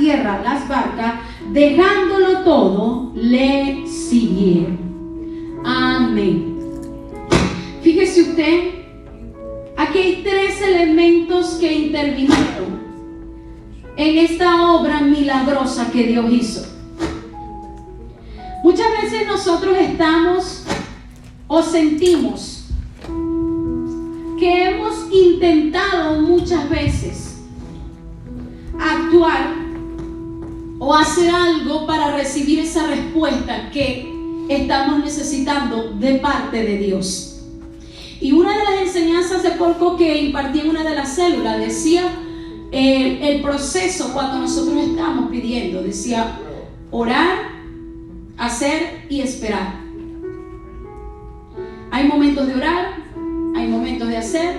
tierra las barcas, dejándolo todo, le siguieron. Amén. Fíjese usted, aquí hay 3 elementos que intervinieron en esta obra milagrosa que Dios hizo. Muchas veces nosotros estamos o sentimos que hemos intentado muchas veces actuar o hacer algo para recibir esa respuesta que estamos necesitando de parte de Dios. Y una de las enseñanzas de poco que impartí en una de las células decía el proceso cuando nosotros estamos pidiendo, decía orar, hacer y esperar. Hay momentos de orar, hay momentos de hacer,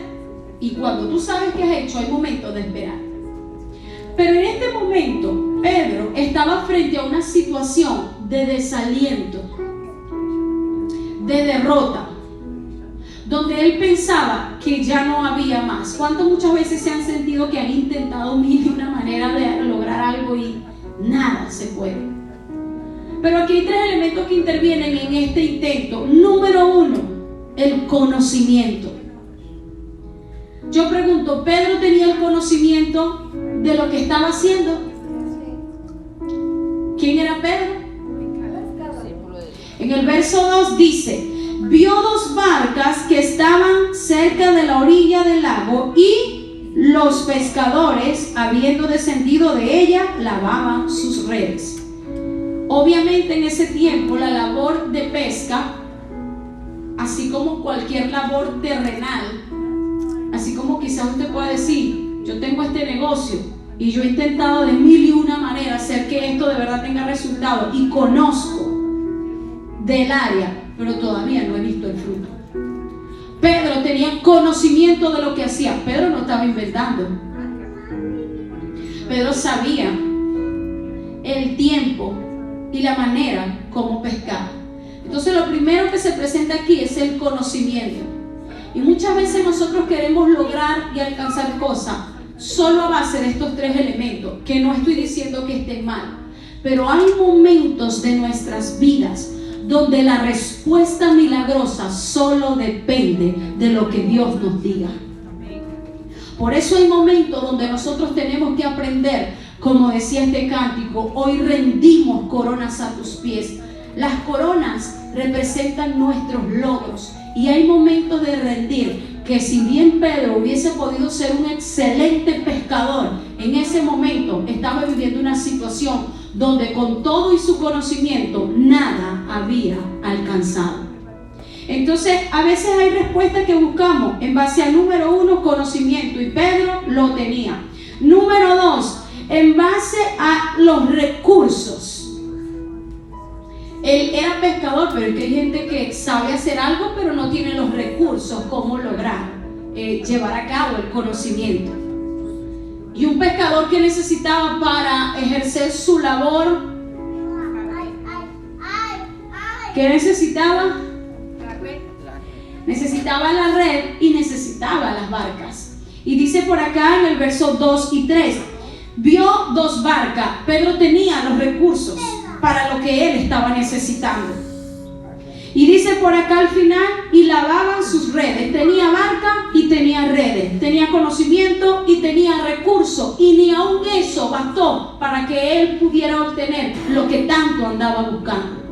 y cuando tú sabes que has hecho, hay momentos de esperar. Pero en este momento Pedro estaba frente a una situación de desaliento, de derrota, donde él pensaba que ya no había más. ¿Cuántas muchas veces se han sentido que han intentado mil y una manera de lograr algo y nada se puede? Pero aquí hay 3 elementos que intervienen en este intento. Número 1, el conocimiento. Yo pregunto, ¿Pedro tenía el conocimiento de lo que estaba haciendo? ¿Quién era Pedro? En el verso 2 dice: vio 2 barcas que estaban cerca de la orilla del lago, y los pescadores, habiendo descendido de ella, lavaban sus redes. Obviamente en ese tiempo la labor de pesca, así como cualquier labor terrenal, así como quizás usted pueda decir, yo tengo este negocio y yo he intentado de mil y una manera hacer que esto de verdad tenga resultado y conozco del área, pero todavía no he visto el fruto. Pedro tenía conocimiento de lo que hacía. Pedro no estaba inventando. Pedro sabía el tiempo y la manera como pescar. Entonces lo primero que se presenta aquí es el conocimiento. Y muchas veces nosotros queremos lograr y alcanzar cosas solo a base de estos 3 elementos, que no estoy diciendo que estén mal, pero hay momentos de nuestras vidas donde la respuesta milagrosa solo depende de lo que Dios nos diga. Por eso hay momentos donde nosotros tenemos que aprender, como decía este cántico, hoy rendimos coronas a tus pies. Las coronas representan nuestros logros, y hay momentos de rendir que si bien Pedro hubiese podido ser un excelente pescador, en ese momento estaba viviendo una situación donde con todo y su conocimiento nada había alcanzado. Entonces a veces hay respuestas que buscamos en base al número 1, conocimiento, y Pedro lo tenía. Número 2, en base a los recursos. Él era pescador, pero es que hay gente que sabe hacer algo pero no tiene los recursos como lograr llevar a cabo el conocimiento. Y un pescador que necesitaba para ejercer su labor, ¿qué necesitaba? Necesitaba la red y necesitaba las barcas. Y dice por acá en el verso 2 y 3, vio 2 barcas. Pedro tenía los recursos para lo que él estaba necesitando. Y dice por acá al final, y lavaban sus redes. Tenía barca y tenía redes, tenía conocimiento y tenía recursos, y ni aun eso bastó para que él pudiera obtener lo que tanto andaba buscando.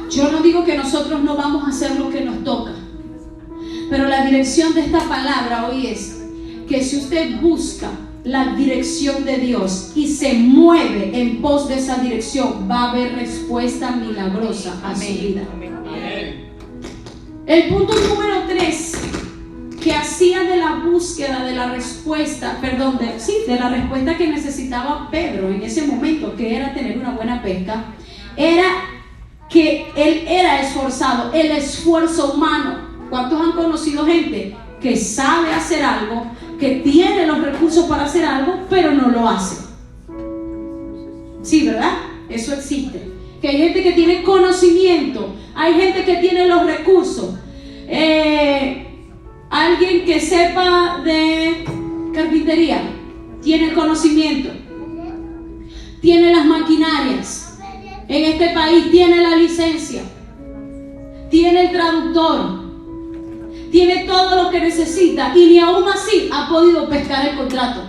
Yo no digo que nosotros no vamos a hacer lo que nos toca, pero la dirección de esta palabra hoy es que si usted busca la dirección de Dios y se mueve en pos de esa dirección, va a haber respuesta milagrosa a su vida. El punto número 3 que hacía de la búsqueda de la respuesta, de la respuesta que necesitaba Pedro en ese momento, que era tener una buena pesca, era que él era esforzado, el esfuerzo humano. ¿Cuántos han conocido gente que sabe hacer algo, que tiene los recursos para hacer algo, pero no lo hace? Sí, ¿verdad? Eso existe. Que hay gente que tiene conocimiento, hay gente que tiene los recursos. Alguien que sepa de carpintería, tiene conocimiento, tiene las maquinarias, en este país tiene la licencia, tiene el traductor, tiene todo lo que necesita y ni aún así ha podido pescar el contrato.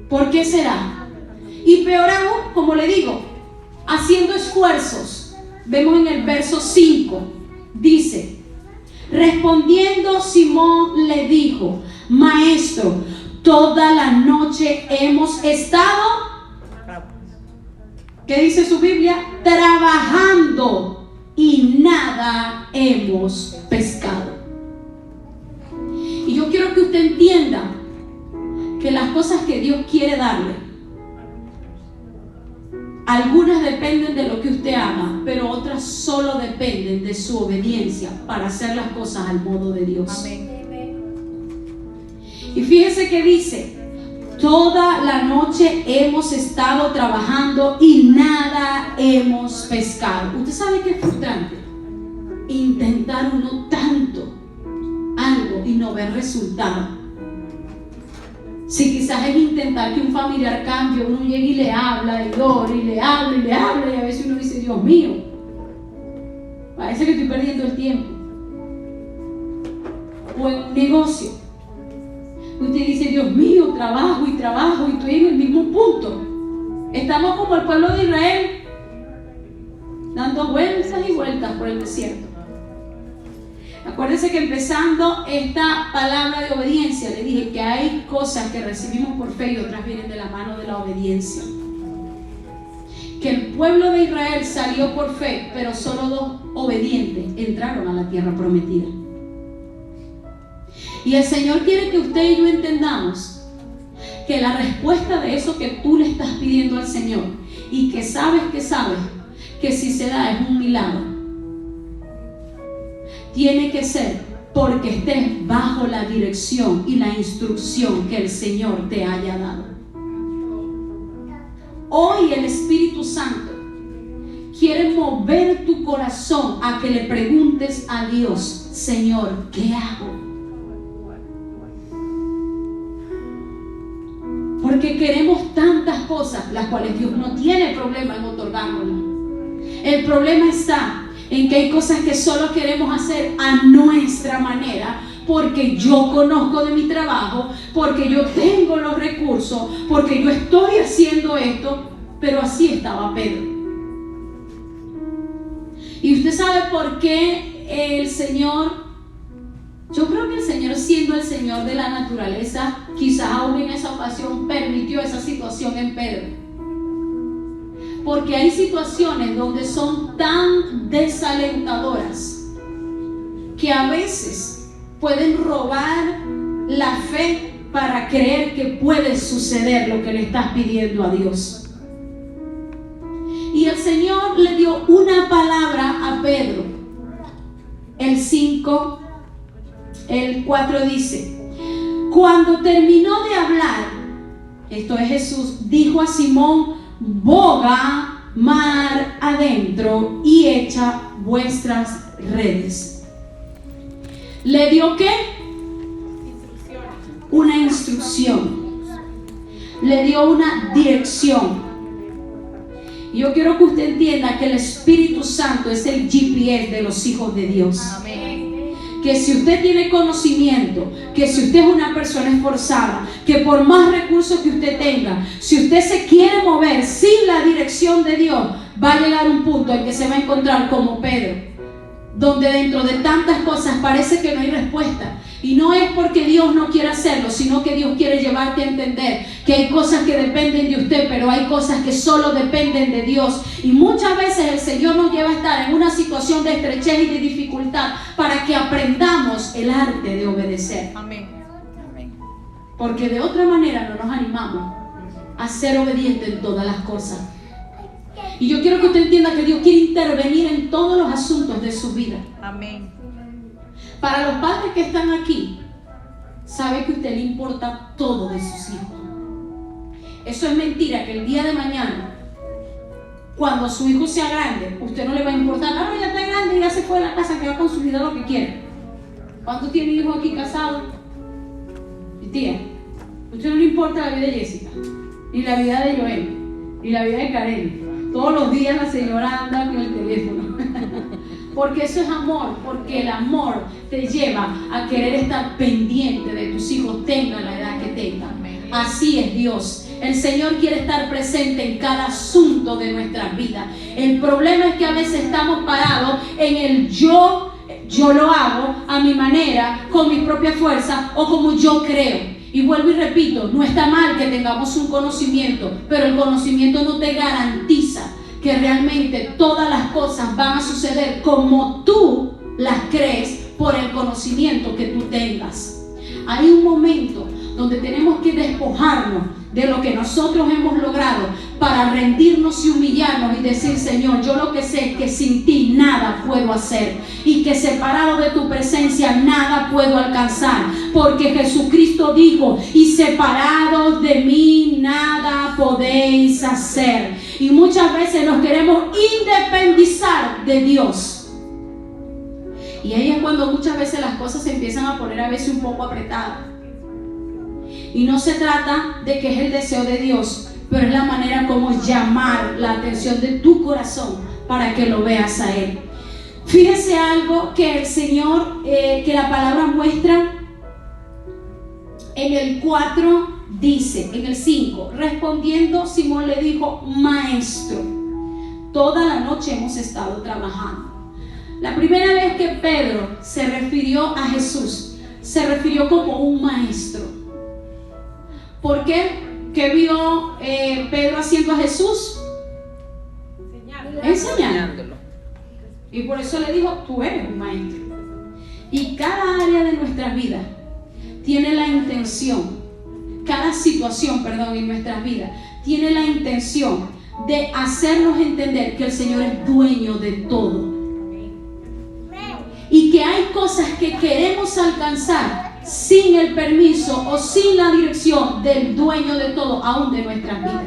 ¿Por qué será? Y peor aún, como le digo, haciendo esfuerzos. Vemos en el verso 5, dice: respondiendo Simón le dijo: Maestro, toda la noche hemos estado, ¿qué dice su Biblia? Trabajando y nada hemos pescado. Y yo quiero que usted entienda que las cosas que Dios quiere darle, algunas dependen de lo que usted haga, pero otras solo dependen de su obediencia para hacer las cosas al modo de Dios. Amén. Y fíjese que dice: toda la noche hemos estado trabajando y nada hemos pescado. ¿Usted sabe qué es frustrante? Intentar uno tanto algo y no ver resultado. Si quizás es intentar que un familiar cambie, uno llegue y le habla, y ora, y le habla, y le habla, y a veces uno dice: Dios mío, parece que estoy perdiendo el tiempo. O en un negocio, usted dice: Dios mío, trabajo y trabajo, y estoy en el mismo punto. Estamos como el pueblo de Israel, dando vueltas y vueltas por el desierto. Acuérdense que empezando esta palabra de obediencia, le dije que hay cosas que recibimos por fe y otras vienen de la mano de la obediencia. Que el pueblo de Israel salió por fe, pero solo 2 obedientes entraron a la tierra prometida. Y el Señor quiere que usted y yo entendamos que la respuesta de eso que tú le estás pidiendo al Señor y que sabes que si se da es un milagro, tiene que ser porque estés bajo la dirección y la instrucción que el Señor te haya dado. Hoy el Espíritu Santo quiere mover tu corazón a que le preguntes a Dios: Señor, ¿qué hago? Porque queremos tantas cosas, las cuales Dios no tiene problema en otorgárnoslas. El problema está en que hay cosas que solo queremos hacer a nuestra manera, porque yo conozco de mi trabajo, porque yo tengo los recursos, porque yo estoy haciendo esto. Pero así estaba Pedro. Y usted sabe por qué el Señor, yo creo que el Señor, siendo el Señor de la naturaleza, quizás aún en esa ocasión permitió esa situación en Pedro. Porque hay situaciones donde son tan desalentadoras que a veces pueden robar la fe para creer que puede suceder lo que le estás pidiendo a Dios. Y el Señor le dio una palabra a Pedro. El 4 dice: cuando terminó de hablar, esto es Jesús, dijo a Simón: boga mar adentro y echa vuestras redes. ¿Le dio qué? Una instrucción. Le dio una dirección. Yo quiero que usted entienda que el Espíritu Santo es el GPS de los hijos de Dios. Amén. Que si usted tiene conocimiento, que si usted es una persona esforzada, que por más recursos que usted tenga, si usted se quiere mover sin la dirección de Dios, va a llegar un punto en que se va a encontrar como Pedro, donde dentro de tantas cosas parece que no hay respuesta. Y no es porque Dios no quiera hacerlo, sino que Dios quiere llevarte a entender que hay cosas que dependen de usted, pero hay cosas que solo dependen de Dios. Y muchas veces el Señor nos lleva a estar en una situación de estrechez y de dificultad para que aprendamos el arte de obedecer. Amén. Amén. Porque de otra manera no nos animamos a ser obedientes en todas las cosas. Y yo quiero que usted entienda que Dios quiere intervenir en todos los asuntos de su vida. Amén. Para los padres que están aquí, sabe que a usted le importa todo de sus hijos. Eso es mentira, que el día de mañana, cuando su hijo sea grande, usted no le va a importar. Ahora ya está grande y ya se fue de la casa, que va con su vida lo que quiere. ¿Cuántos tienen hijos aquí casados? Mi tía, A usted no le importa la vida de Jessica, ni la vida de Joel, ni la vida de Karen. Todos los días la señora anda con el teléfono. Porque eso es amor, porque el amor te lleva a querer estar pendiente de tus hijos, tengan la edad que tengan. Así es Dios. El Señor quiere estar presente en cada asunto de nuestras vidas. El problema es que a veces estamos parados en el yo lo hago a mi manera, con mi propia fuerza o como yo creo. Y vuelvo y repito, no está mal que tengamos un conocimiento, pero el conocimiento no te garantiza que realmente todas las cosas van a suceder como tú las crees por el conocimiento que tú tengas. Hay un momento donde tenemos que despojarnos de lo que nosotros hemos logrado para rendirnos y humillarnos y decir: Señor, yo lo que sé es que sin ti nada puedo hacer y que separado de tu presencia nada puedo alcanzar, porque Jesucristo dijo: y separados de mí nada podéis hacer. Y muchas veces nos queremos independizar de Dios, y ahí es cuando muchas veces las cosas se empiezan a poner a veces un poco apretadas. Y no se trata de que es el deseo de Dios, pero es la manera como llamar la atención de tu corazón para que lo veas a Él. Fíjese algo que el Señor, que la palabra muestra en el 4, dice, en el 5, respondiendo Simón le dijo: Maestro, toda la noche hemos estado trabajando. La primera vez que Pedro se refirió a Jesús, se refirió como un maestro. ¿Por qué? ¿Qué vio Pedro haciendo a Jesús? Enseñándolo. Y por eso le dijo: tú eres un maestro. Y cada área de nuestras vidas tiene la intención, cada situación, en nuestras vidas tiene la intención de hacernos entender que el Señor es dueño de todo. Y que hay cosas que queremos alcanzar sin el permiso o sin la dirección del dueño de todo, aún de nuestras vidas.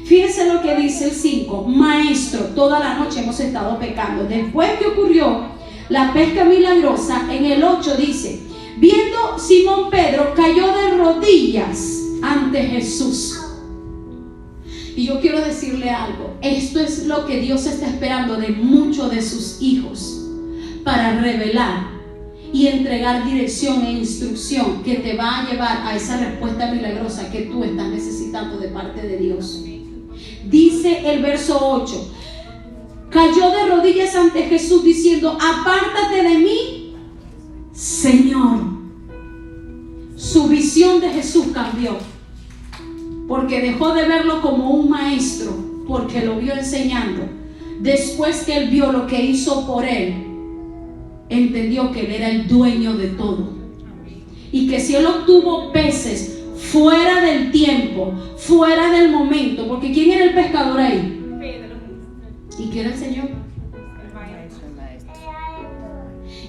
Fíjense lo que dice el 5: Maestro, toda la noche hemos estado pescando. Después que ocurrió la pesca milagrosa, en el 8 dice: viendo Simón Pedro, cayó de rodillas ante Jesús. Y yo quiero decirle algo: esto es lo que Dios está esperando de muchos de sus hijos, para revelar y entregar dirección e instrucción que te va a llevar a esa respuesta milagrosa que tú estás necesitando de parte de Dios. Dice el verso 8: cayó de rodillas ante Jesús diciendo: apártate de mí, Señor. Su visión de Jesús cambió, porque dejó de verlo como un maestro, porque lo vio enseñando. Después que él vio lo que hizo por él, entendió que él era el dueño de todo, y que si él obtuvo peces fuera del tiempo, fuera del momento, porque ¿quién era el pescador ahí? Pedro. ¿Y quién era el Señor?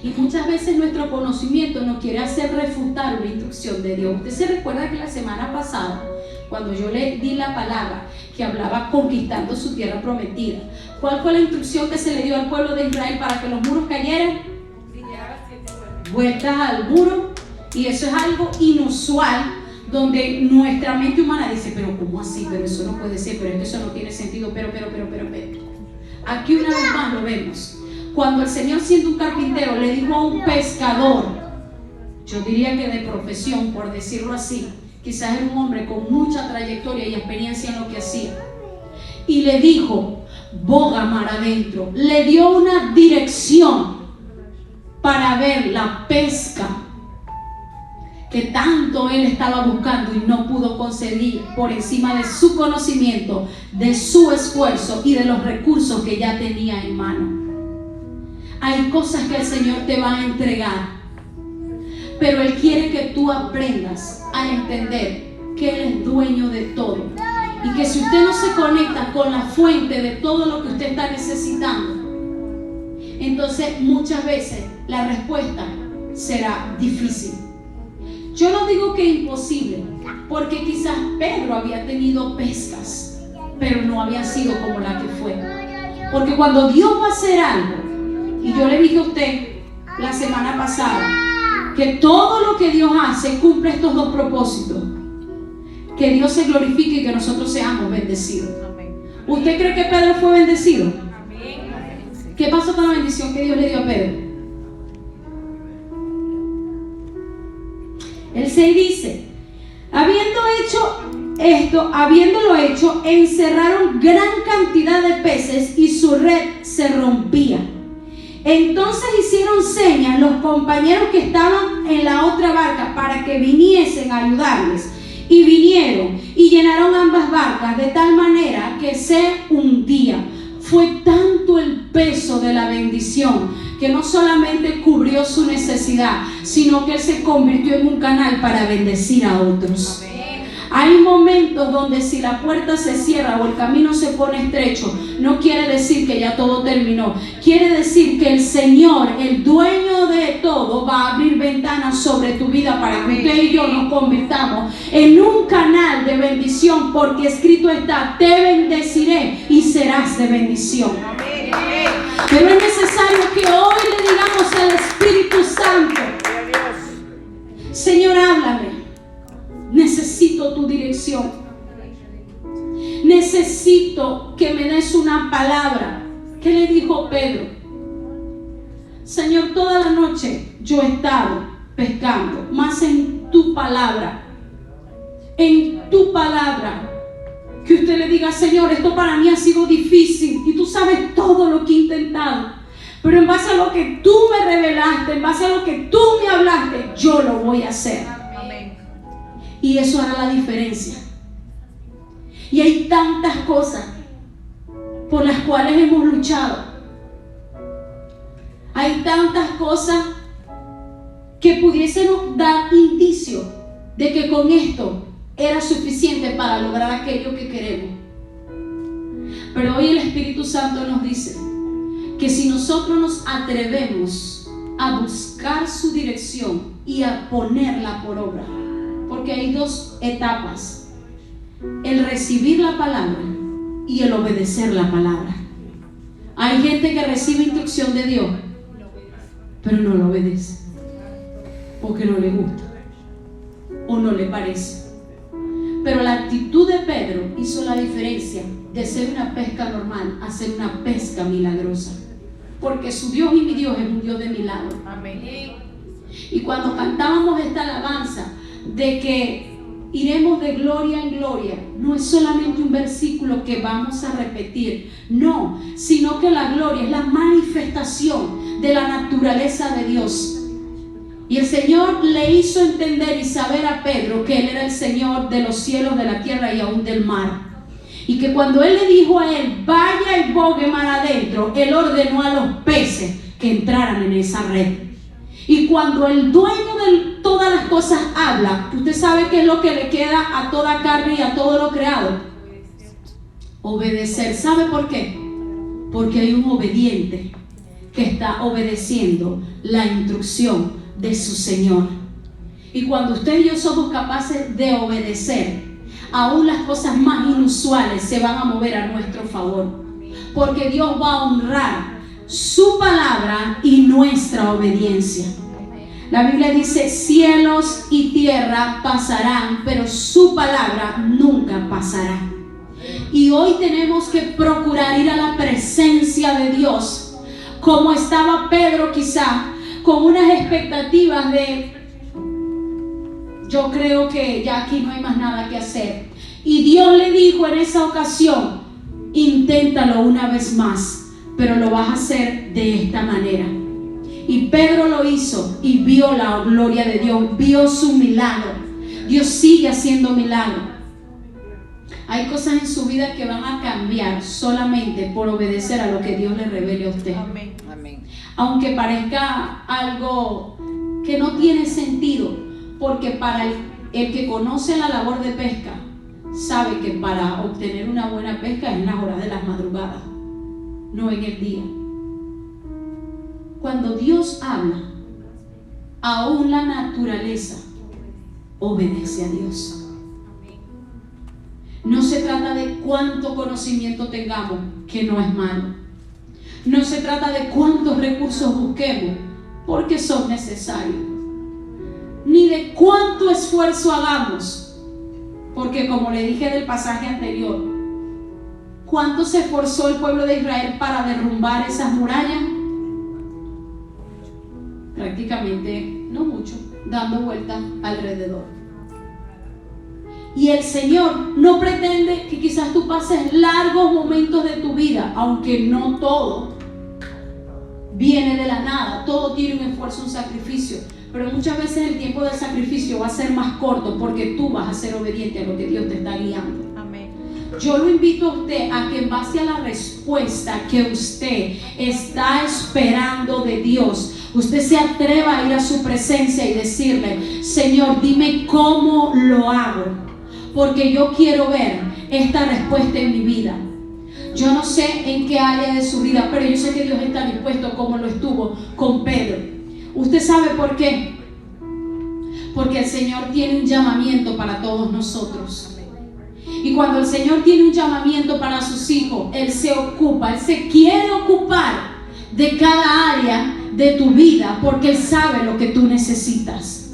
Y muchas veces nuestro conocimiento nos quiere hacer refutar una instrucción de Dios. Usted se recuerda que la semana pasada, cuando yo le di la palabra que hablaba conquistando su tierra prometida, ¿cuál fue la instrucción que se le dio al pueblo de Israel para que los muros cayeran? Vueltas al muro. Y eso es algo inusual, donde nuestra mente humana dice: pero ¿cómo así? Pero eso no puede ser, pero es que eso no tiene sentido, pero aquí una vez más lo vemos. Cuando el Señor, siendo un carpintero, le dijo a un pescador, yo diría que de profesión, por decirlo así, quizás era un hombre con mucha trayectoria y experiencia en lo que hacía, y le dijo: boga mar adentro. Le dio una dirección para ver la pesca que tanto él estaba buscando y no pudo conseguir, por encima de su conocimiento, de su esfuerzo y de los recursos que ya tenía en mano. Hay cosas que el Señor te va a entregar, pero Él quiere que tú aprendas a entender que Él es dueño de todo, y que si usted no se conecta con la fuente de todo lo que usted está necesitando, entonces muchas veces la respuesta será difícil. Yo no digo que imposible, porque quizás Pedro había tenido pescas, pero no habían sido como la que fue. Porque cuando Dios va a hacer algo, y yo le dije a usted la semana pasada que todo lo que Dios hace cumple estos dos propósitos: que Dios se glorifique y que nosotros seamos bendecidos. Amén. ¿Usted cree que Pedro fue bendecido? Amén. ¿Qué pasó con la bendición que Dios le dio a Pedro? El 6 dice: habiéndolo hecho, encerraron gran cantidad de peces y su red se rompía. Entonces hicieron señas los compañeros que estaban en la otra barca para que viniesen a ayudarles. Y vinieron y llenaron ambas barcas de tal manera que se hundía. Fue tanto el peso de la bendición que no solamente cubrió su necesidad, sino que él se convirtió en un canal para bendecir a otros. Amén. Hay momentos donde si la puerta se cierra o el camino se pone estrecho, no quiere decir que ya todo terminó. Quiere decir que el Señor, el dueño de todo, va a abrir ventanas sobre tu vida para que usted y yo nos convirtamos en un canal de bendición, porque escrito está: te bendeciré y serás de bendición. Amén. Pero es necesario que hoy le digamos al Espíritu Santo: Señor, háblame. Necesito tu dirección. Necesito que me des una palabra. ¿Qué le dijo Pedro? Señor, toda la noche yo he estado pescando, más en tu palabra. En tu palabra. Que usted le diga: Señor, esto para mí ha sido difícil y tú sabes todo lo que he intentado, pero en base a lo que tú me revelaste, en base a lo que tú me hablaste, yo lo voy a hacer. Y eso hará la diferencia. Y hay tantas cosas por las cuales hemos luchado. Hay tantas cosas que pudiésemos dar indicio de que con esto era suficiente para lograr aquello que queremos. Pero hoy el Espíritu Santo nos dice que si nosotros nos atrevemos a buscar su dirección y a ponerla por obra, porque hay dos etapas: el recibir la palabra y el obedecer la palabra. Hay gente que recibe instrucción de Dios, pero no lo obedece, porque no le gusta o no le parece. Pero la actitud de Pedro hizo la diferencia de ser una pesca normal a ser una pesca milagrosa, porque su Dios y mi Dios es un Dios de milagros. Amén. Y cuando cantábamos esta alabanza de que iremos de gloria en gloria, no es solamente un versículo que vamos a repetir, no, sino que la gloria es la manifestación de la naturaleza de Dios. Y el Señor le hizo entender y saber a Pedro que Él era el Señor de los cielos, de la tierra y aún del mar. Y que cuando Él le dijo a él: vaya y bogue mar adentro, Él ordenó a los peces que entraran en esa red. Y cuando el dueño de todas las cosas habla, usted sabe qué es lo que le queda a toda carne y a todo lo creado: obedecer. ¿Sabe por qué? Porque hay un obediente que está obedeciendo la instrucción de su Señor. Y cuando usted y yo somos capaces de obedecer, aún las cosas más inusuales se van a mover a nuestro favor, porque Dios va a honrar su palabra y nuestra obediencia. La Biblia dice: cielos y tierra pasarán, pero su palabra nunca pasará. Y hoy tenemos que procurar ir a la presencia de Dios, como estaba Pedro, quizá con unas expectativas de: yo creo que ya aquí no hay más nada que hacer. Y Dios le dijo en esa ocasión: inténtalo una vez más, pero lo vas a hacer de esta manera. Y Pedro lo hizo y vio la gloria de Dios, vio su milagro. Dios sigue haciendo milagros. Hay cosas en su vida que van a cambiar solamente por obedecer a lo que Dios le revele a usted. Amén. Amén. Aunque parezca algo que no tiene sentido, porque para el que conoce la labor de pesca, sabe que para obtener una buena pesca es en las horas de las madrugadas, no en el día. Cuando Dios habla, aún la naturaleza obedece a Dios. No se trata de cuánto conocimiento tengamos, que no es malo. No se trata de cuántos recursos busquemos, porque son necesarios. Ni de cuánto esfuerzo hagamos, Porque como le dije del pasaje anterior, ¿cuánto se esforzó el pueblo de Israel para derrumbar esas murallas? Prácticamente no mucho, dando vueltas alrededor. Y el Señor no pretende que quizás tú pases largos momentos de tu vida, aunque no todo viene de la nada, todo tiene un esfuerzo, un sacrificio, pero muchas veces el tiempo del sacrificio va a ser más corto porque tú vas a ser obediente a lo que Dios te está guiando. Amén. Yo lo invito a usted a que en base a la respuesta que usted está esperando de Dios, usted se atreva a ir a su presencia y decirle: Señor, dime cómo lo hago, porque yo quiero ver esta respuesta en mi vida. Yo no sé en qué área de su vida, pero yo sé que Dios está dispuesto, como lo estuvo con Pedro. ¿Usted sabe por qué? Porque el Señor tiene un llamamiento para todos nosotros. Y cuando el Señor tiene un llamamiento para sus hijos, Él se ocupa, Él se quiere ocupar de cada área de tu vida, porque Él sabe lo que tú necesitas.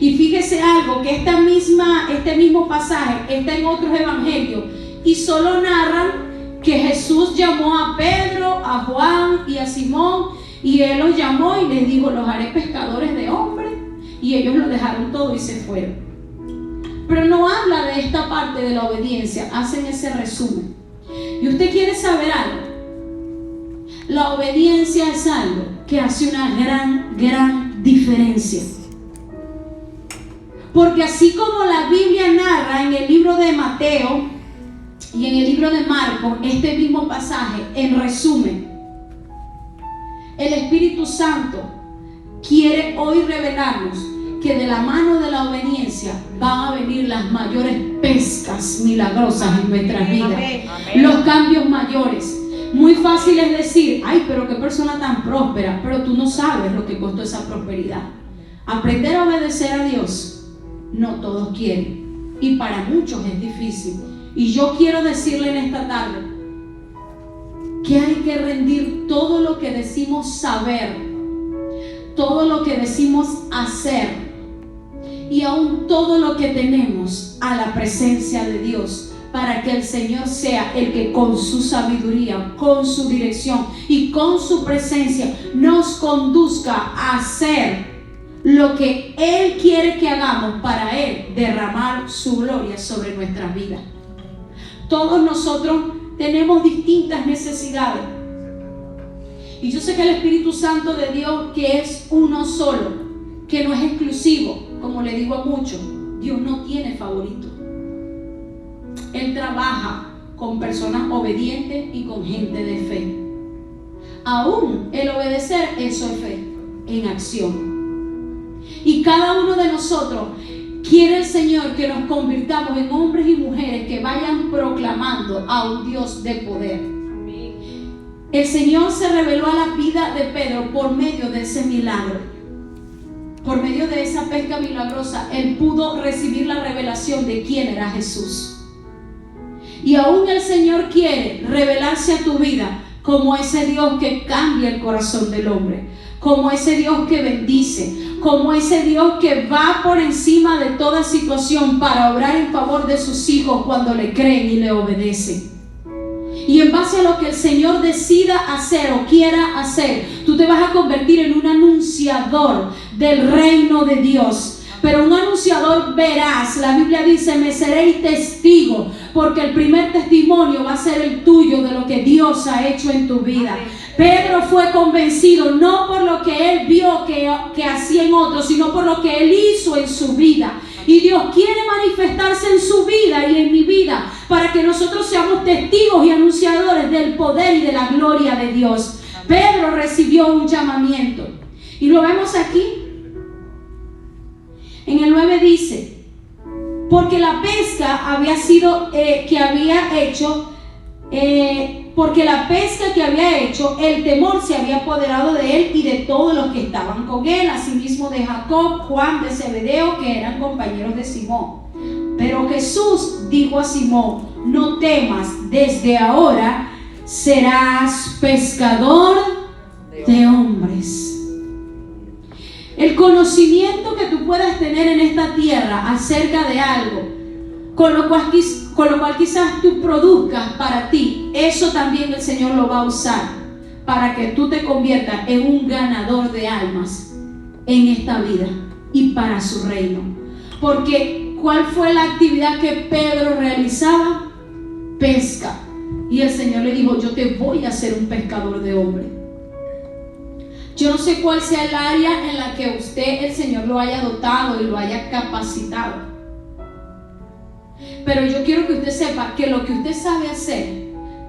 Y fíjese algo, que este mismo pasaje está en otros evangelios y solo narran que Jesús llamó a Pedro, a Juan y a Simón, y Él los llamó y les dijo: los haré pescadores de hombres, y ellos lo dejaron todo y se fueron. Pero no habla de esta parte de la obediencia, hacen ese resumen. Y usted quiere saber algo, la obediencia es algo que hace una gran diferencia. Porque así como la Biblia narra en el libro de Mateo y en el libro de Marcos este mismo pasaje, en resumen, el Espíritu Santo quiere hoy revelarnos que de la mano de la obediencia van a venir las mayores pescas milagrosas en nuestras vidas. Amén. Los cambios mayores. Muy fácil es decir: ay, pero qué persona tan próspera, pero tú no sabes lo que costó esa prosperidad. Aprender a obedecer a Dios, no todos quieren, y para muchos es difícil. Y yo quiero decirle en esta tarde que hay que rendir todo lo que decimos saber, todo lo que decimos hacer, y aún todo lo que tenemos a la presencia de Dios, para que el Señor sea el que con su sabiduría, con su dirección y con su presencia nos conduzca a hacer lo que Él quiere que hagamos, para Él derramar su gloria sobre nuestras vidas. Todos nosotros tenemos distintas necesidades, y yo sé que el Espíritu Santo de Dios, que es uno solo, que no es exclusivo, como le digo a muchos, Dios no tiene favorito. Él trabaja con personas obedientes y con gente de fe. Aún el obedecer, eso es fe en acción. Y cada uno de nosotros quiere el Señor que nos convirtamos en hombres y mujeres que vayan proclamando a un Dios de poder. El Señor se reveló a la vida de Pedro por medio de ese milagro. Por medio de esa pesca milagrosa, él pudo recibir la revelación de quién era Jesús. Y aún el Señor quiere revelarse a tu vida como ese Dios que cambia el corazón del hombre, como ese Dios que bendice, como ese Dios que va por encima de toda situación para obrar en favor de sus hijos cuando le creen y le obedecen. Y en base a lo que el Señor decida hacer o quiera hacer, tú te vas a convertir en un anunciador del reino de Dios. Pero un anunciador veraz. La Biblia dice: me seréis testigo, porque el primer testimonio va a ser el tuyo de lo que Dios ha hecho en tu vida. Pedro fue convencido no por lo que él vio que hacía en otros, sino por lo que él hizo en su vida. Y Dios quiere manifestarse en su vida y en mi vida para que nosotros seamos testigos y anunciadores del poder y de la gloria de Dios. Pedro recibió un llamamiento y lo vemos aquí. En el 9 dice: porque la pesca había sido porque la pesca que había hecho, el temor se había apoderado de él y de todos los que estaban con él, asimismo de Jacob, Juan de Zebedeo, que eran compañeros de Simón. Pero Jesús dijo a Simón: no temas, desde ahora serás pescador de hombres. El conocimiento que que tú puedas tener en esta tierra acerca de algo, con lo cual quizás tú produzcas para ti, eso también el Señor lo va a usar para que tú te conviertas en un ganador de almas en esta vida y para su reino. Porque ¿cuál fue la actividad que Pedro realizaba? Pesca. Y el Señor le dijo: yo te voy a hacer un pescador de hombres. Yo no sé cuál sea el área en la que usted, el Señor, lo haya dotado y lo haya capacitado, pero yo quiero que usted sepa que lo que usted sabe hacer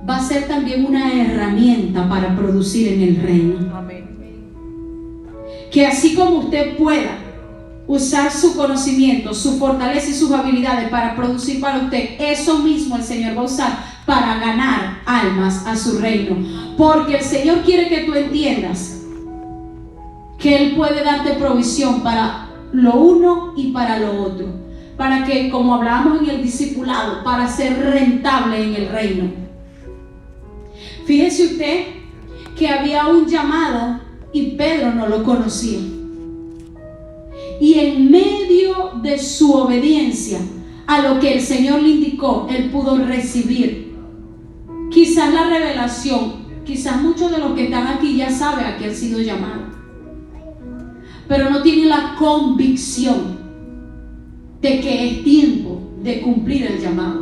va a ser también una herramienta para producir en el reino. Amén. Que así como usted pueda usar su conocimiento, su fortaleza y sus habilidades para producir para usted, eso mismo el Señor va a usar para ganar almas a su reino. Porque el Señor quiere que tú entiendas que Él puede darte provisión para lo uno y para lo otro, para que, como hablábamos en el discipulado, para ser rentable en el reino. Fíjese usted que había un llamado y Pedro no lo conocía, y en medio de su obediencia a lo que el Señor le indicó, él pudo recibir quizás la revelación. Quizás muchos de los que están aquí ya saben a qué han sido llamados, pero no tienen la convicción de que es tiempo de cumplir el llamado.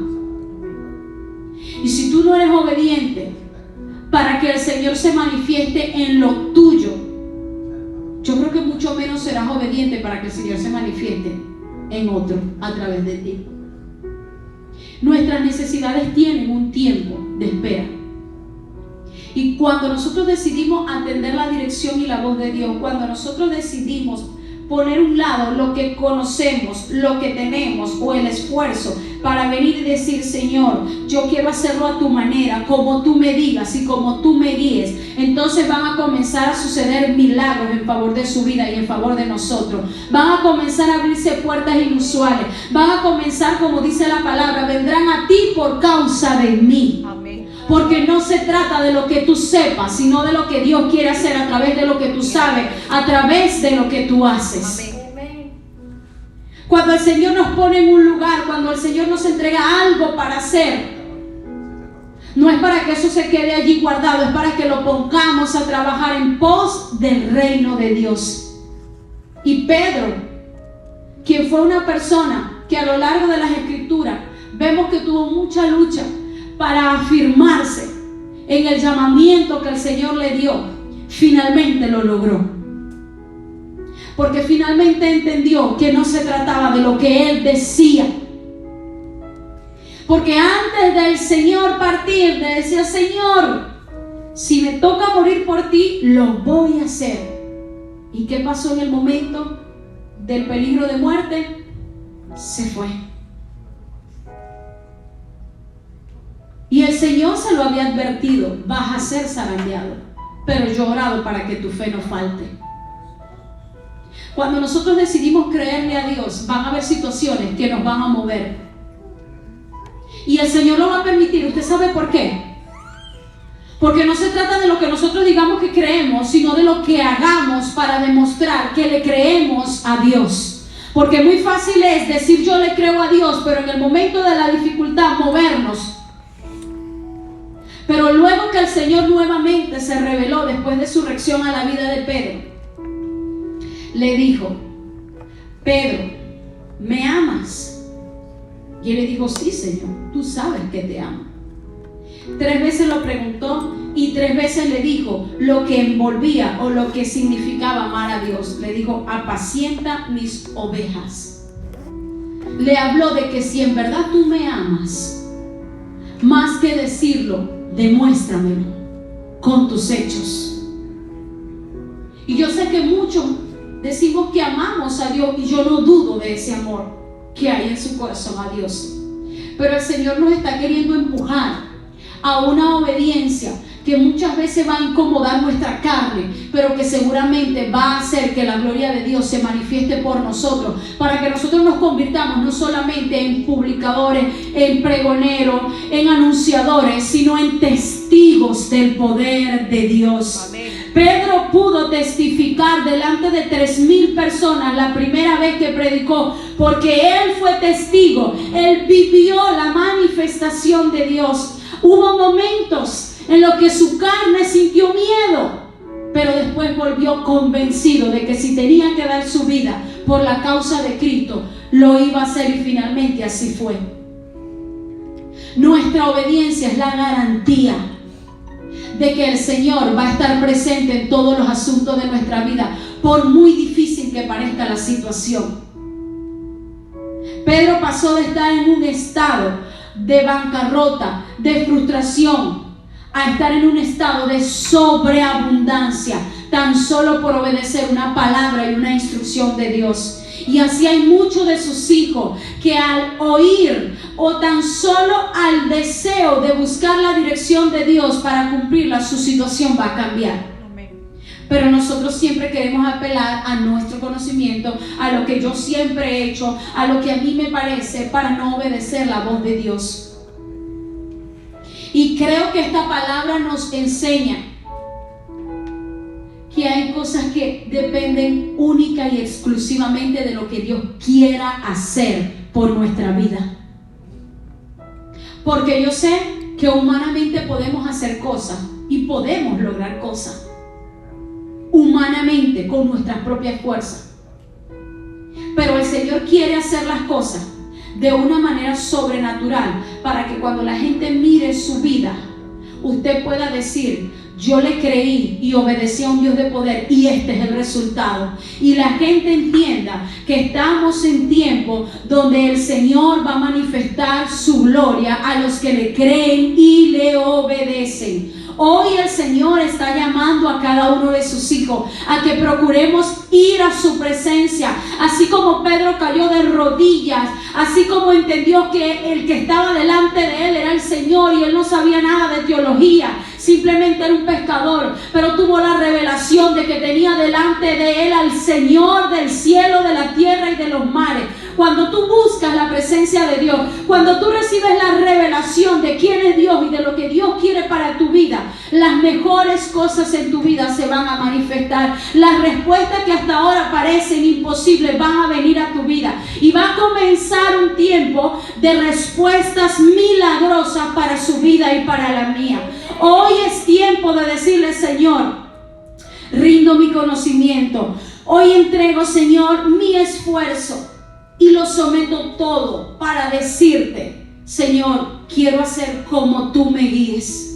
Y si tú no eres obediente para que el Señor se manifieste en lo tuyo, yo creo que mucho menos serás obediente para que el Señor se manifieste en otro a través de ti. Nuestras necesidades tienen un tiempo de espera. Y cuando nosotros decidimos atender la dirección y la voz de Dios, cuando nosotros decidimos poner a un lado lo que conocemos, lo que tenemos o el esfuerzo para venir y decir: Señor, yo quiero hacerlo a tu manera, como tú me digas y como tú me guíes, entonces van a comenzar a suceder milagros en favor de su vida y en favor de nosotros. Van a comenzar a abrirse puertas inusuales. Van a comenzar, como dice la palabra, vendrán a ti por causa de mí. Amén. Porque no se trata de lo que tú sepas, sino de lo que Dios quiere hacer a través de lo que tú sabes, a través de lo que tú haces. Amén. Cuando el Señor nos pone en un lugar, cuando el Señor nos entrega algo para hacer, no es para que eso se quede allí guardado, es para que lo pongamos a trabajar en pos del reino de Dios. Y Pedro, quien fue una persona que a lo largo de las Escrituras vemos que tuvo mucha lucha para afirmarse en el llamamiento que el Señor le dio, finalmente lo logró. Porque finalmente entendió que no se trataba de lo que él decía. Porque antes del Señor partir, le decía: Señor, si me toca morir por ti, lo voy a hacer. ¿Y qué pasó en el momento del peligro de muerte? Se fue. Y el Señor se lo había advertido: vas a ser zarandeado, pero yo he orado para que tu fe no falte. Cuando nosotros decidimos creerle a Dios, van a haber situaciones que nos van a mover. Y el Señor lo va a permitir. ¿Usted sabe por qué? Porque no se trata de lo que nosotros digamos que creemos, sino de lo que hagamos para demostrar que le creemos a Dios. Porque muy fácil es decir: yo le creo a Dios, pero en el momento de la dificultad movernos. Pero luego que el Señor nuevamente se reveló después de su reacción a la vida de Pedro, le dijo: Pedro, ¿me amas? Y él le dijo: sí, Señor, tú sabes que te amo. 3 veces lo preguntó y 3 veces le dijo lo que envolvía o lo que significaba amar a Dios. Le dijo: apacienta mis ovejas. Le habló de que si en verdad tú me amas, más que decirlo, demuéstramelo con tus hechos. Y yo sé que muchos decimos que amamos a Dios, y yo no dudo de ese amor que hay en su corazón a Dios. Pero el Señor nos está queriendo empujar a una obediencia que muchas veces va a incomodar nuestra carne, pero que seguramente va a hacer que la gloria de Dios se manifieste por nosotros, para que nosotros nos convirtamos no solamente en publicadores, en pregoneros, en anunciadores, sino en testigos del poder de Dios. Amén. Pedro pudo testificar delante de 3,000 personas la primera vez que predicó, porque él fue testigo. Él vivió la manifestación de Dios. Hubo momentos en los que su carne sintió miedo, pero después volvió convencido de que si tenía que dar su vida por la causa de Cristo, lo iba a hacer, y finalmente así fue. Nuestra obediencia es la garantía de que el Señor va a estar presente en todos los asuntos de nuestra vida, por muy difícil que parezca la situación. Pedro pasó de estar en un estado de bancarrota, de frustración, a estar en un estado de sobreabundancia, tan solo por obedecer una palabra y una instrucción de Dios. Y así hay muchos de sus hijos que al oír o tan solo al deseo de buscar la dirección de Dios para cumplirla, su situación va a cambiar. Pero nosotros siempre queremos apelar a nuestro conocimiento, a lo que yo siempre he hecho, a lo que a mí me parece, para no obedecer la voz de Dios. Y creo que esta palabra nos enseña que hay cosas que dependen única y exclusivamente de lo que Dios quiera hacer por nuestra vida. Porque yo sé que humanamente podemos hacer cosas y podemos lograr cosas humanamente con nuestras propias fuerzas. Pero el Señor quiere hacer las cosas de una manera sobrenatural, para que cuando la gente mire su vida, usted pueda decir: yo le creí y obedecí a un Dios de poder, y este es el resultado. Y la gente entienda que estamos en tiempo donde el Señor va a manifestar su gloria a los que le creen y le obedecen. Hoy el Señor está llamando a cada uno de sus hijos a que procuremos ir a su presencia, así como Pedro cayó de rodillas, así como entendió que el que estaba delante de él era el Señor, y él no sabía nada de teología, simplemente era un pescador, pero tuvo la revelación de que tenía delante de él al Señor del cielo, de la tierra y de los mares. Cuando tú buscas la presencia de Dios, cuando tú recibes la revelación de quién es Dios y de lo que Dios quiere para tu vida, las mejores cosas en tu vida se van a manifestar. Las respuestas que hasta ahora parecen imposibles van a venir a tu vida, y va a comenzar un tiempo de respuestas milagrosas para su vida y para la mía. Hoy es tiempo de decirle: Señor, rindo mi conocimiento. Hoy entrego, Señor, mi esfuerzo y lo someto todo para decirte: Señor, quiero hacer como tú me guíes.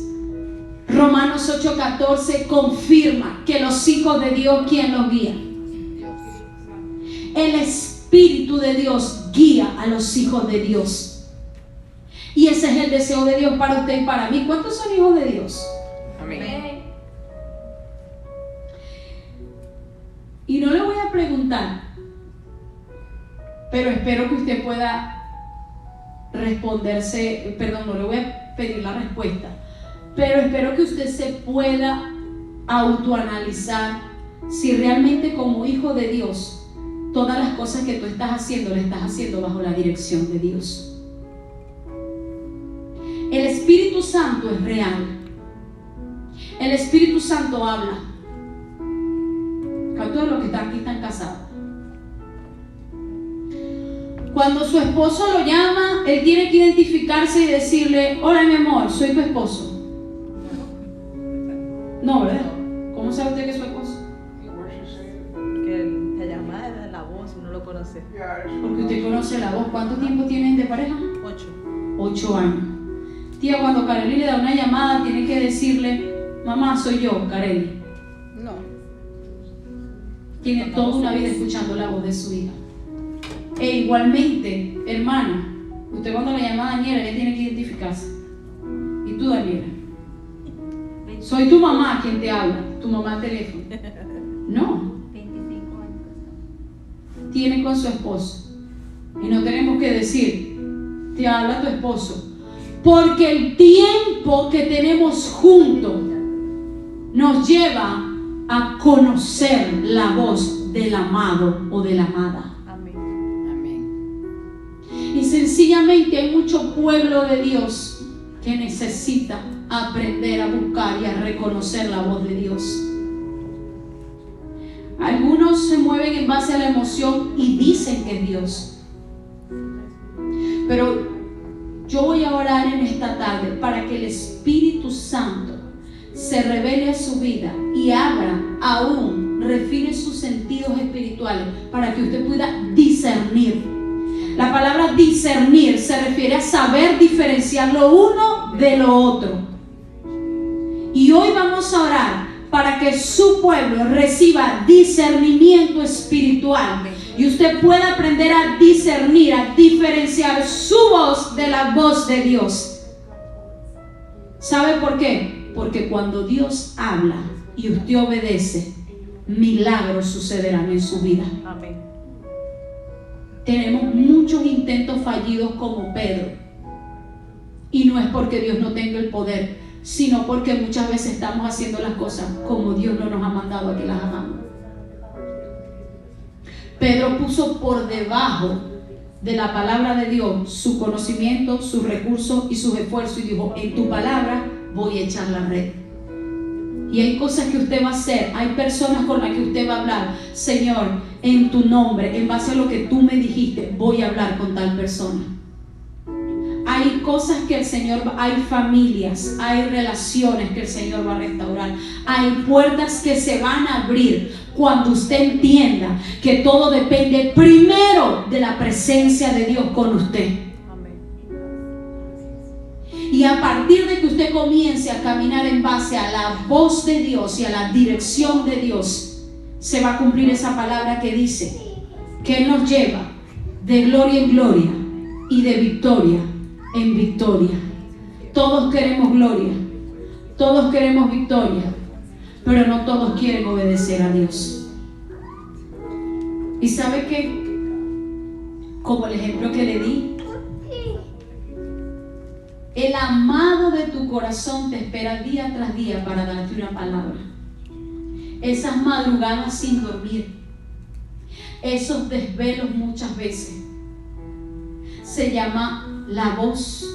Romanos 8:14 confirma que los hijos de Dios, ¿quién los guía? El Espíritu de Dios guía a los hijos de Dios. Y ese es el deseo de Dios para usted y para mí. ¿Cuántos son hijos de Dios? Amén. Y no le voy a preguntar, pero espero que usted pueda responderse, perdón, no le voy a pedir la respuesta, pero espero que usted se pueda autoanalizar si realmente como hijo de Dios, todas las cosas que tú estás haciendo, le estás haciendo bajo la dirección de Dios. El Espíritu Santo es real. El Espíritu Santo habla. Todos los que están aquí están casados. Cuando su esposo lo llama, él tiene que identificarse y decirle: hola mi amor, soy tu esposo. No, ¿verdad? ¿Cómo sabe usted que es su esposo? Que la llamada es la voz, uno lo conoce. Porque usted conoce la voz. ¿Cuánto tiempo tienen de pareja? 8 años. Tía, cuando Kareli le da una llamada, tiene que decirle: mamá, soy yo, Kareli. No. Tiene toda una vida escuchando la voz de su hija. E igualmente, hermana, usted cuando le llama a Daniela, ella tiene que identificarse. ¿Y tú, Daniela? Soy tu mamá quien te habla, tu mamá al teléfono. No. 25 años. Tiene con su esposo. Y no tenemos que decir: te habla tu esposo. Porque el tiempo que tenemos juntos nos lleva a conocer la voz del amado o de la amada. Amén. Amén. Y sencillamente hay mucho pueblo de Dios que necesita aprender a buscar y a reconocer la voz de Dios. Algunos se mueven en base a la emoción y dicen que es Dios. Pero yo voy a orar en esta tarde para que el Espíritu Santo se revele a su vida y abra aún, refine sus sentidos espirituales para que usted pueda discernir. La palabra discernir se refiere a saber diferenciar lo uno de lo otro. Y hoy vamos a orar para que su pueblo reciba discernimiento espiritual y usted pueda aprender a discernir, a diferenciar su voz de la voz de Dios. ¿Sabe por qué? Porque cuando Dios habla y usted obedece, milagros sucederán en su vida. Amén. Tenemos muchos intentos fallidos como Pedro. Y no es porque Dios no tenga el poder, sino porque muchas veces estamos haciendo las cosas como Dios no nos ha mandado a que las hagamos. Pedro puso por debajo de la palabra de Dios su conocimiento, sus recursos y sus esfuerzos, y dijo: en tu palabra voy a echar la red. Y hay cosas que usted va a hacer, hay personas con las que usted va a hablar: Señor, en tu nombre, en base a lo que tú me dijiste, voy a hablar con tal persona. Hay cosas que el Señor, hay familias, hay relaciones que el Señor va a restaurar, hay puertas que se van a abrir cuando usted entienda que todo depende primero de la presencia de Dios con usted. Y a partir de que usted comience a caminar en base a la voz de Dios y a la dirección de Dios, se va a cumplir esa palabra que dice que Él nos lleva de gloria en gloria y de victoria en victoria. Todos queremos gloria, todos queremos victoria, pero no todos quieren obedecer a Dios. ¿Y sabe qué? Como el ejemplo que le di, el amado de tu corazón te espera día tras día para darte una palabra. Esas madrugadas sin dormir, esos desvelos muchas veces, se llama la voz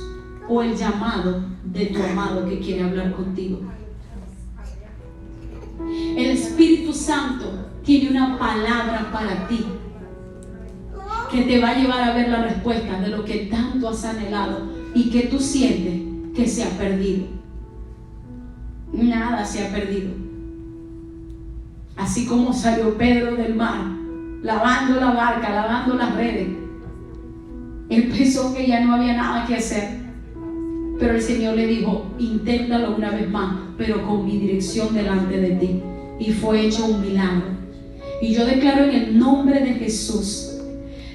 o el llamado de tu amado que quiere hablar contigo. El Espíritu Santo tiene una palabra para ti que te va a llevar a ver la respuesta de lo que tanto has anhelado y que tú sientes que se ha perdido. Nada se ha perdido. Así como salió Pedro del mar, lavando la barca, lavando las redes, él pensó que ya no había nada que hacer, pero el Señor le dijo: inténtalo una vez más, pero con mi dirección delante de ti. Y fue hecho un milagro. Y yo declaro en el nombre de Jesús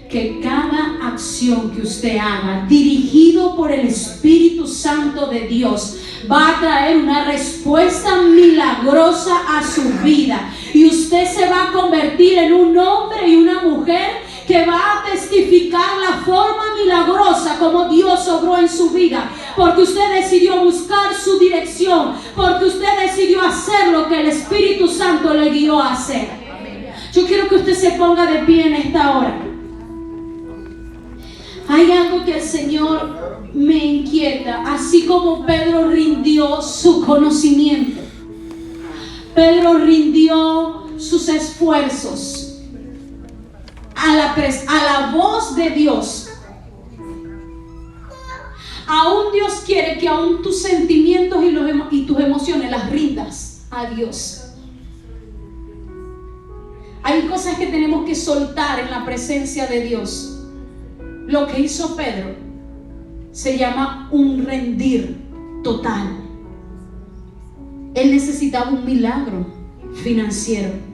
que cada acción que usted haga, dirigido por el Espíritu Santo de Dios, va a traer una respuesta milagrosa a su vida. Y usted se va a convertir en un hombre y una mujer que va a testificar la forma milagrosa como Dios obró en su vida, porque usted decidió buscar su dirección, porque usted decidió hacer lo que el Espíritu Santo le guió a hacer. Yo quiero que usted se ponga de pie en esta hora. Hay algo que el Señor me inquieta, así como Pedro rindió su conocimiento, Pedro rindió sus esfuerzos a la voz de Dios. Aún Dios quiere que aún tus sentimientos y tus emociones las rindas a Dios. Hay cosas que tenemos que soltar en la presencia de Dios. Lo que hizo Pedro se llama un rendir total. Él necesitaba un milagro financiero.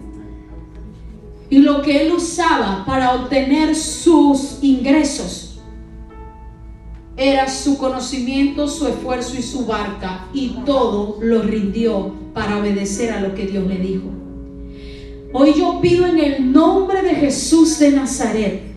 Y lo que él usaba para obtener sus ingresos era su conocimiento, su esfuerzo y su barca. Y todo lo rindió para obedecer a lo que Dios le dijo. Hoy yo pido en el nombre de Jesús de Nazaret